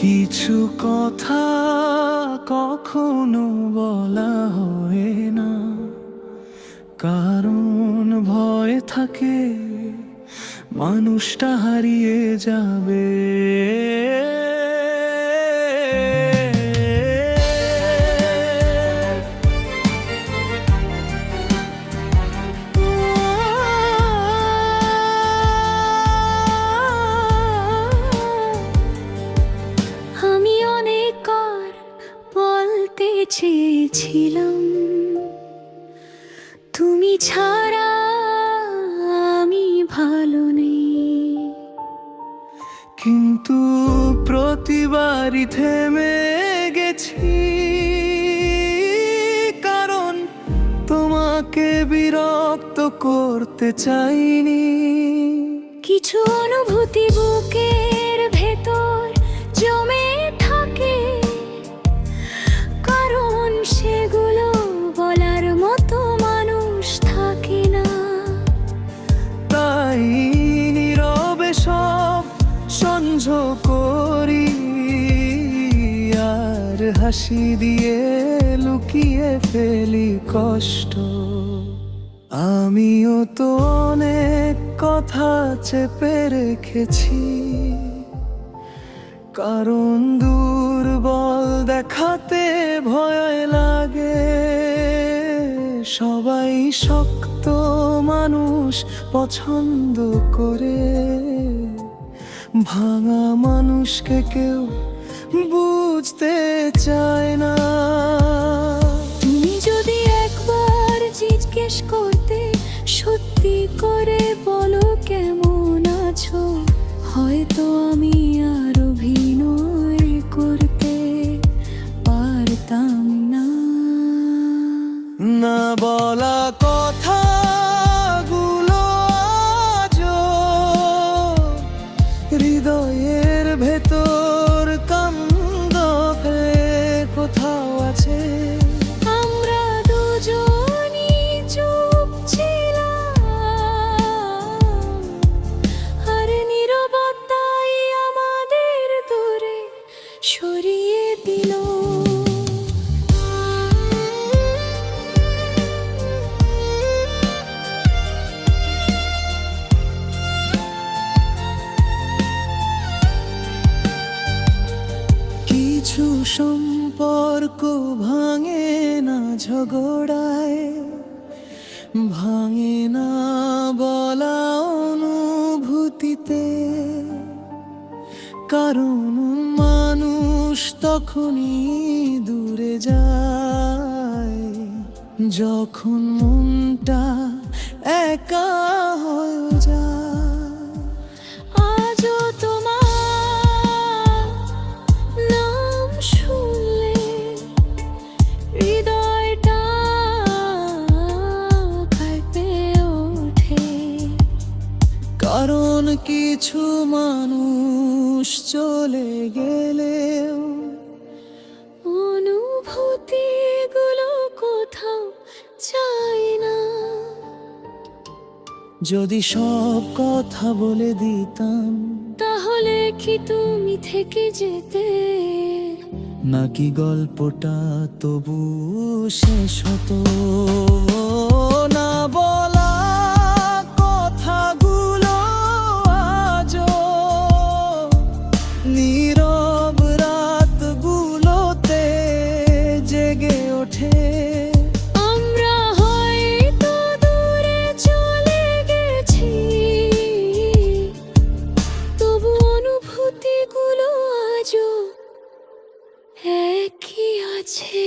কিছু কথা কখনো বলা হয় না, কারণ ভয় থাকে মানুষটা হারিয়ে যাবে। আমি অনেকবার বলতে চেয়েছিলাম, তুমি ছাড়া আমি ভালো নেই, কিন্তু প্রতিবারই থেমে গেছি, কারণ তোমাকে বিরক্ত করতে চাইনি। কিছু অনুভূতি বুকের ভেতর জমে থাকে, কারণ সেগুলো বলার মতো মানুষ থাকে না। তাই নীরবে সব সহ্য করি, আর হাসি দিয়ে লুকিয়ে ফেলি কষ্ট। আমিও তো অনেক কথা চেপে রেখেছি, কারণ দুর্বল দেখাতে ভয় লাগে। সবাই শক্ত মানুষ পছন্দ করে, ভাঙা মানুষকে কেউ বুঝতে চায় না। তুমি যদি একবার জিজ্ঞেস করতে, সত্যি করে বলো কেমন আছো, হয়তো আমি আর অভিনয় করতে পারতাম না। না বলা কথাগুলো আজও হৃদয়ের ভেতর কান্দে কোথাও আছে। আমরা দুজনই চুপ ছিলাম, আর নীরবতাই আমাদের দূরে সরিয়ে দিল। কিছু সম্পর্ক ভাঙে না ঝগড়ায়, ভাঙে না বলা অনুভূতিতে, কারণ মানুষ তখনই দূরে যায় যখন মনটা একা হয়ে যায়। আজও তোমার নাম শুনলে হৃদয়টা কাঁপে ওঠে, কারণ কিছু মানুষ চলে গেলেও অনুভূতিগুলো কোথাও চাই না। যদি সব কথা বলে দিতাম, তাহলে কি তুমি থেকে যেতে, নাকি গল্পটা তবু শেষ হতো? না বলা কথাগুলো আজও নীরব রাতগুলোতে জেগে ওঠে। আমরা হয়তো দূরে চলে গেছি, তবু অনুভূতিগুলো আজও একই আছে।